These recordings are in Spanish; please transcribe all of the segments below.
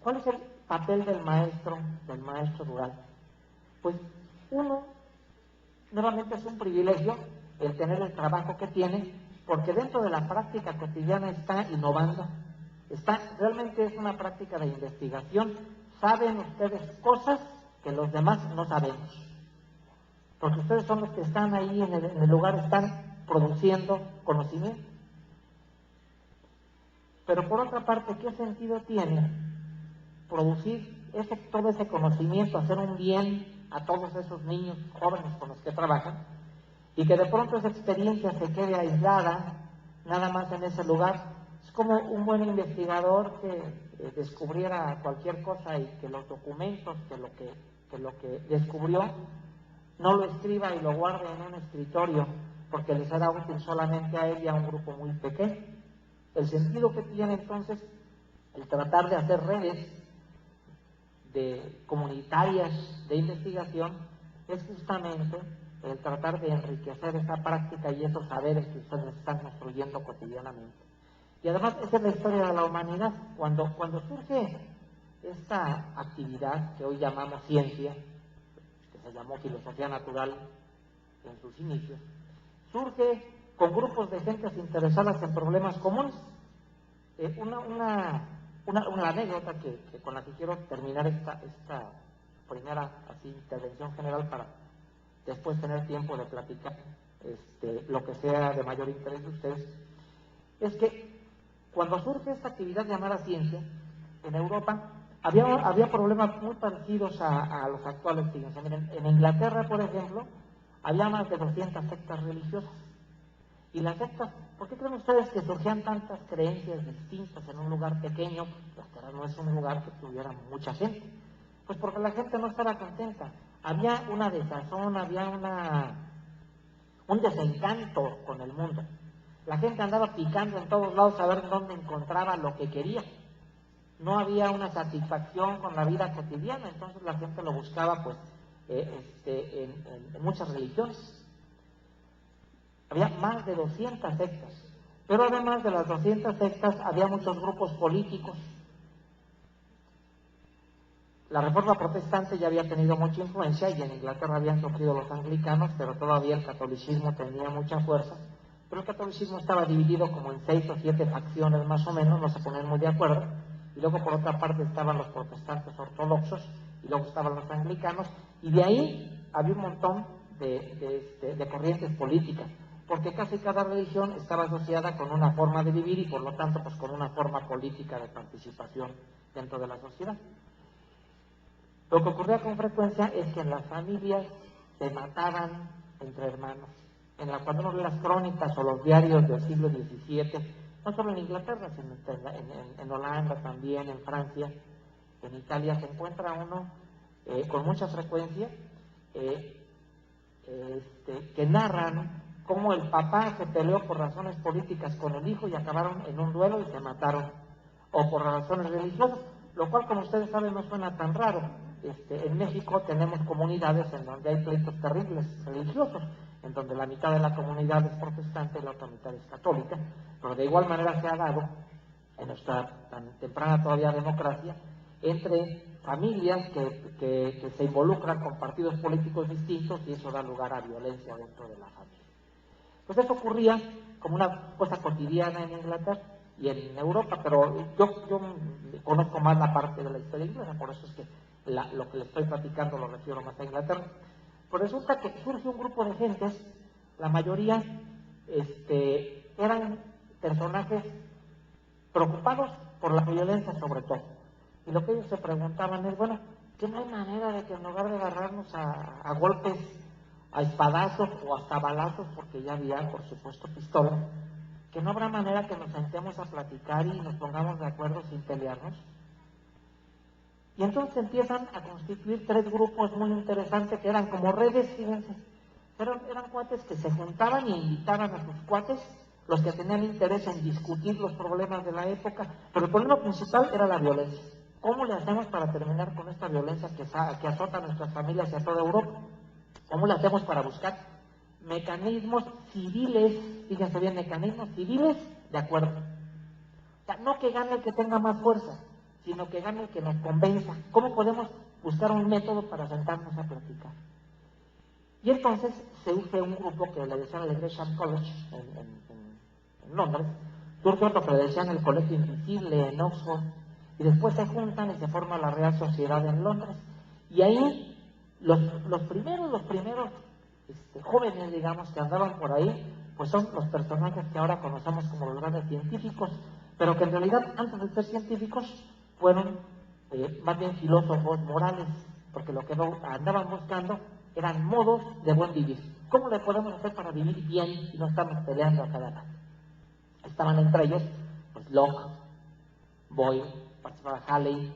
¿Cuál es el papel del maestro rural? Pues uno, nuevamente es un privilegio el tener el trabajo que tiene, porque dentro de la práctica cotidiana está innovando, realmente es una práctica de investigación. Saben ustedes cosas que los demás no sabemos, porque ustedes son los que están ahí en el lugar, están produciendo conocimiento. Pero por otra parte, ¿qué sentido tiene producir todo ese conocimiento, hacer un bien a todos esos niños jóvenes con los que trabajan, y que de pronto esa experiencia se quede aislada nada más en ese lugar? Es como un buen investigador que descubriera cualquier cosa y que los documentos, que lo que descubrió, no lo escriba y lo guarde en un escritorio, porque les será útil solamente a él y a un grupo muy pequeño. El sentido que tiene entonces el tratar de hacer redes comunitarias de investigación es justamente el tratar de enriquecer esa práctica y esos saberes que ustedes están construyendo cotidianamente. Y además, esa es la historia de la humanidad. Cuando surge esta actividad que hoy llamamos ciencia, que se llamó filosofía natural en sus inicios, surge con grupos de gentes interesadas en problemas comunes. Una anécdota con la que quiero terminar esta primera intervención general, para después tener tiempo de platicar lo que sea de mayor interés de ustedes, es que cuando surge esta actividad llamada ciencia, en Europa había problemas muy parecidos a los actuales. Fíjense, miren, en Inglaterra, por ejemplo, había más de 200 sectas religiosas. Y las sectas, ¿por qué creen ustedes que surgían tantas creencias distintas en un lugar pequeño? Inglaterra no es un lugar que tuviera mucha gente. Pues porque la gente no estaba contenta. Había una desazón, había un desencanto con el mundo. La gente andaba picando en todos lados a ver dónde encontraba lo que quería. No había una satisfacción con la vida cotidiana, entonces la gente lo buscaba pues en muchas religiones. Había más de 200 sectas, pero además de las 200 sectas había muchos grupos políticos. La Reforma Protestante ya había tenido mucha influencia y en Inglaterra habían surgido los anglicanos, pero todavía el catolicismo tenía mucha fuerza. Pero el catolicismo estaba dividido como en 6 o 7 facciones más o menos, no se ponían muy de acuerdo. Y luego por otra parte estaban los protestantes ortodoxos, y luego estaban los anglicanos, y de ahí había un montón de corrientes políticas, porque casi cada religión estaba asociada con una forma de vivir y por lo tanto pues con una forma política de participación dentro de la sociedad. Lo que ocurría con frecuencia es que en las familias se mataban entre hermanos. Cuando uno lee las crónicas o los diarios del siglo XVII, no solo en Inglaterra, sino en Holanda también, en Francia, en Italia, se encuentra uno con mucha frecuencia que narran cómo el papá se peleó por razones políticas con el hijo y acabaron en un duelo y se mataron, o por razones religiosas, lo cual, como ustedes saben, no suena tan raro. En México tenemos comunidades en donde hay pleitos terribles religiosos, en donde la mitad de la comunidad es protestante y la otra mitad es católica, pero de igual manera se ha dado en nuestra tan temprana todavía democracia entre familias que se involucran con partidos políticos distintos, y eso da lugar a violencia dentro de la familia. Pues eso ocurría como una cosa cotidiana en Inglaterra y en Europa, pero yo conozco más la parte de la historia inglesa, por eso es que lo que les estoy platicando lo refiero más a Inglaterra. Pues resulta que surge un grupo de gentes, la mayoría eran personajes preocupados por la violencia sobre todo. Y lo que ellos se preguntaban es, bueno, ¿que no hay manera de que en lugar de agarrarnos a golpes, a espadazos o hasta balazos, porque ya había, por supuesto, pistolas, que no habrá manera que nos sentemos a platicar y nos pongamos de acuerdo sin pelearnos? Y entonces empiezan a constituir 3 grupos muy interesantes que eran como redes, fíjense. Eran cuates que se juntaban y invitaban a sus cuates, los que tenían interés en discutir los problemas de la época, pero el problema principal era la violencia. ¿Cómo le hacemos para terminar con esta violencia que azota a nuestras familias y a toda Europa? ¿Cómo le hacemos para buscar mecanismos civiles, fíjense bien, mecanismos civiles de acuerdo? O sea, no que gane el que tenga más fuerza, sino que gane el que nos convenza. ¿Cómo podemos buscar un método para sentarnos a platicar? Y entonces surge un grupo que le decían el Gresham College en Londres, surge otro que le decían el Colegio Invisible en Oxford, y después se juntan y se forma la Real Sociedad en Londres. Y ahí los primeros jóvenes, digamos, que andaban por ahí, pues son los personajes que ahora conocemos como los grandes científicos, pero que en realidad antes de ser científicos fueron más bien filósofos morales, porque lo que andaban buscando eran modos de buen vivir. ¿Cómo le podemos hacer para vivir bien y no estamos peleando a cada rato? Estaban entre ellos, pues Locke, Boyle, participaba Halley,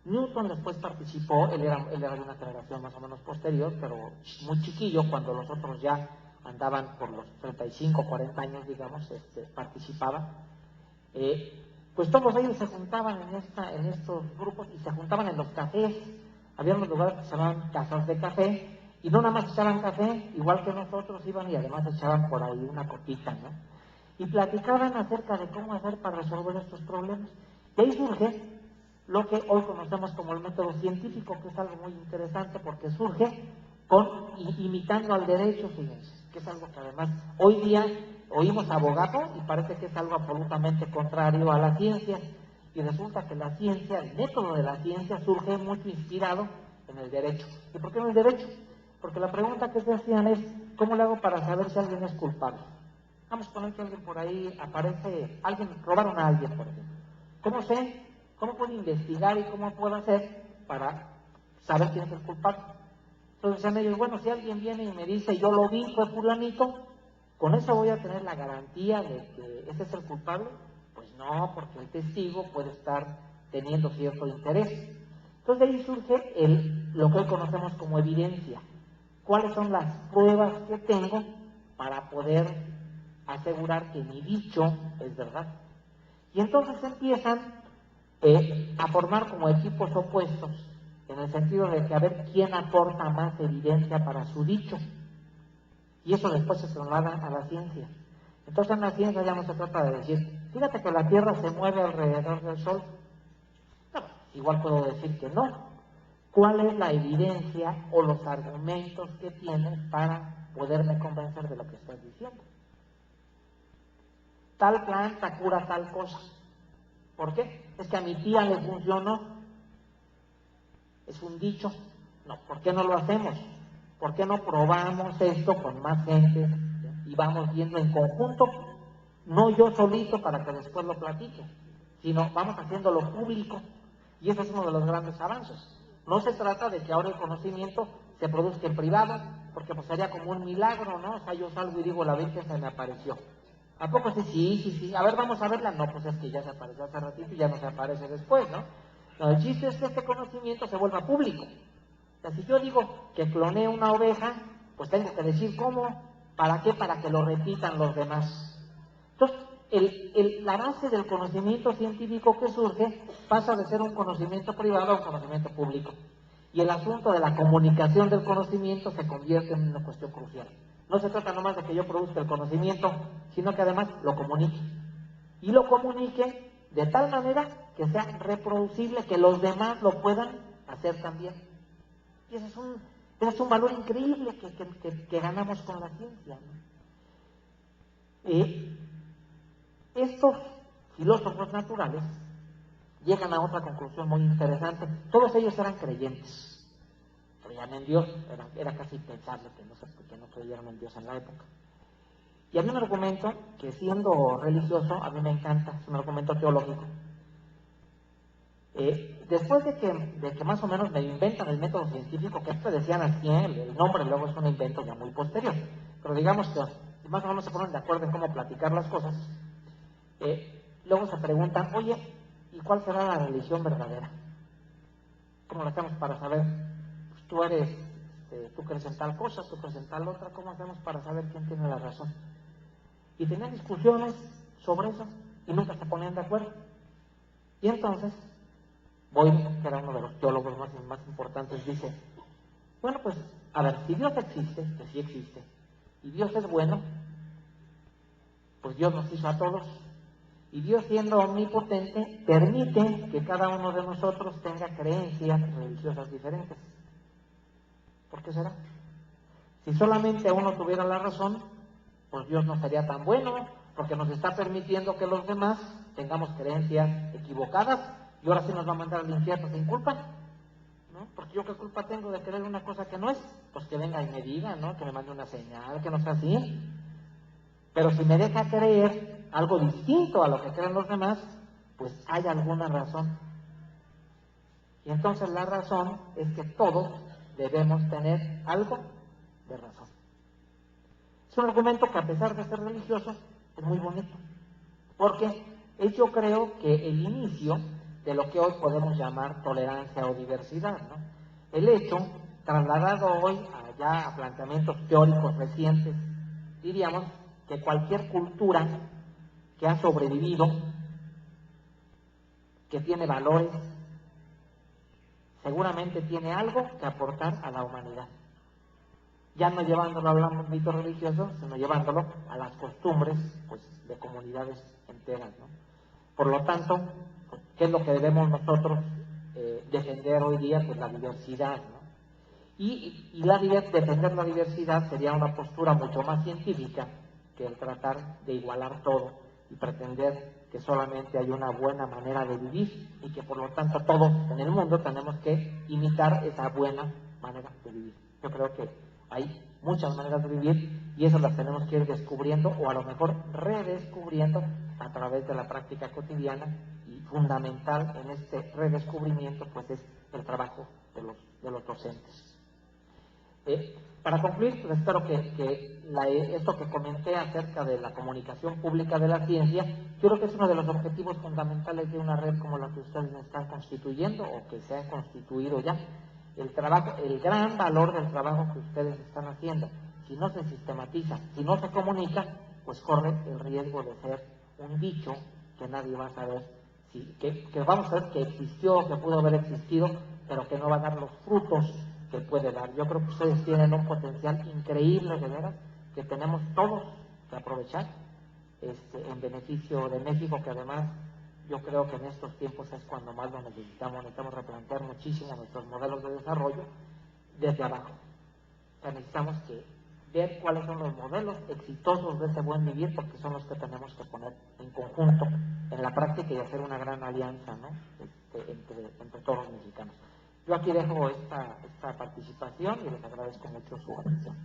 Newton después participó, él era de una generación más o menos posterior, pero muy chiquillo, cuando los otros ya andaban por los 35, 40 años, digamos, participaba. Pues todos ellos se juntaban en estos grupos y se juntaban en los cafés. Había unos lugares que se llamaban casas de café, y no nada más echaban café, igual que nosotros iban y además echaban por ahí una copita, ¿no? Y platicaban acerca de cómo hacer para resolver estos problemas. Y ahí surge lo que hoy conocemos como el método científico, que es algo muy interesante porque surge imitando al derecho, fíjense, que es algo que además hoy día oímos abogado y parece que es algo absolutamente contrario a la ciencia, y resulta que la ciencia, el método de la ciencia surge mucho inspirado en el derecho. ¿Y por qué en el derecho? Porque la pregunta que se hacían es, ¿cómo le hago para saber si alguien es culpable? Vamos a poner que alguien por ahí robaron a alguien, por ejemplo. ¿Cómo sé? ¿Cómo puedo investigar y cómo puedo hacer para saber quién es el culpable? Entonces decían ellos, bueno, si alguien viene y me dice, yo lo vi, fue fulanito, ¿con eso voy a tener la garantía de que ese es el culpable? Pues no, porque el testigo puede estar teniendo cierto interés. Entonces de ahí surge lo que hoy conocemos como evidencia. ¿Cuáles son las pruebas que tengo para poder asegurar que mi dicho es verdad? Y entonces empiezan a formar como equipos opuestos, en el sentido de que a ver quién aporta más evidencia para su dicho. Y eso después se traslada a la ciencia. Entonces en la ciencia ya no se trata de decir, fíjate que la Tierra se mueve alrededor del Sol. No, igual puedo decir que no. ¿Cuál es la evidencia o los argumentos que tienes para poderme convencer de lo que estás diciendo? Tal planta cura tal cosa. ¿Por qué? Es que a mi tía le funcionó. Es un dicho. No, ¿por qué no lo hacemos? ¿Por qué no probamos esto con más gente y vamos viendo en conjunto? No yo solito para que después lo platique, sino vamos haciéndolo público. Y ese es uno de los grandes avances. No se trata de que ahora el conocimiento se produzca en privado, porque pues sería como un milagro, ¿no? O sea, yo salgo y digo, la Virgen se me apareció. ¿A poco sí? Sí. A ver, vamos a verla. No, pues es que ya se apareció hace ratito y ya no se aparece después, ¿no? No, el chiste es que este conocimiento se vuelva público. O sea, si yo digo que cloné una oveja, pues tengo que decir cómo, ¿para qué? Para que lo repitan los demás. Entonces, la base del conocimiento científico que surge pasa de ser un conocimiento privado a un conocimiento público. Y el asunto de la comunicación del conocimiento se convierte en una cuestión crucial. No se trata nomás de que yo produzca el conocimiento, sino que además lo comunique. Y lo comunique de tal manera que sea reproducible, que los demás lo puedan hacer también. Y ese es un valor increíble que ganamos con la ciencia, ¿no? Estos filósofos naturales llegan a otra conclusión muy interesante. Todos ellos eran creyentes. Creían en Dios, era casi impensable que no creyeran en Dios en la época. Y había un argumento que, siendo religioso, a mí me encanta, es un argumento teológico. Después de que más o menos me inventan el método científico, que esto decían así, el nombre luego es un invento ya muy posterior, pero digamos que más o menos se ponen de acuerdo en cómo platicar las cosas, luego se preguntan, oye, ¿y cuál será la religión verdadera? ¿Cómo lo hacemos para saber? Pues tú crees en tal cosa, tú crees en tal otra, ¿cómo hacemos para saber quién tiene la razón? Y tenían discusiones sobre eso y nunca se ponían de acuerdo. Y entonces Boyle, que era uno de los teólogos más importantes, dice, bueno, pues, a ver, si Dios existe, que sí existe, y Dios es bueno, pues Dios nos hizo a todos, Y Dios, siendo omnipotente, permite que cada uno de nosotros tenga creencias religiosas diferentes. ¿Por qué será? Si solamente uno tuviera la razón, pues Dios no sería tan bueno, porque nos está permitiendo que los demás tengamos creencias equivocadas, y ahora sí nos va a mandar al infierno sin culpa, ¿no? Porque yo qué culpa tengo de creer una cosa que no es, pues que venga y me diga, ¿no? Que me mande una señal, que no sea así. Pero si me deja creer algo distinto a lo que creen los demás, pues hay alguna razón. Y entonces la razón es que todos debemos tener algo de razón. Es un argumento que, a pesar de ser religioso, es muy bonito, porque es, yo creo, que el inicio de lo que hoy podemos llamar tolerancia o diversidad, ¿no? El hecho, trasladado hoy allá a planteamientos teóricos recientes, diríamos que cualquier cultura que ha sobrevivido, que tiene valores, seguramente tiene algo que aportar a la humanidad. Ya no llevándolo al ámbito religioso, sino llevándolo a las costumbres, pues, de comunidades enteras, ¿no? Por lo tanto, ¿qué es lo que debemos nosotros defender hoy día? Pues la diversidad, ¿no? Y defender la diversidad sería una postura mucho más científica que el tratar de igualar todo y pretender que solamente hay una buena manera de vivir y que por lo tanto todos en el mundo tenemos que imitar esa buena manera de vivir. Yo creo que hay muchas maneras de vivir y esas las tenemos que ir descubriendo, o a lo mejor redescubriendo a través de la práctica cotidiana, y fundamental en este redescubrimiento pues es el trabajo de los docentes. Para concluir, pues espero que esto que comenté acerca de la comunicación pública de la ciencia, yo creo que es uno de los objetivos fundamentales de una red como la que ustedes están constituyendo o que se ha constituido ya. El gran valor del trabajo que ustedes están haciendo, si no se sistematiza, si no se comunica, pues corre el riesgo de ser un dicho que nadie va a saber, que vamos a ver que existió, que pudo haber existido, pero que no va a dar los frutos que puede dar. Yo creo que ustedes tienen un potencial increíble, de veras, que tenemos todos que aprovechar en beneficio de México, que además yo creo que en estos tiempos es cuando más lo necesitamos replantear muchísimo nuestros modelos de desarrollo desde abajo. O sea, necesitamos ver cuáles son los modelos exitosos de ese buen vivir, porque son los que tenemos que poner en conjunto en la práctica y hacer una gran alianza, ¿no? entre todos los mexicanos. Yo aquí dejo esta participación y les agradezco mucho su atención.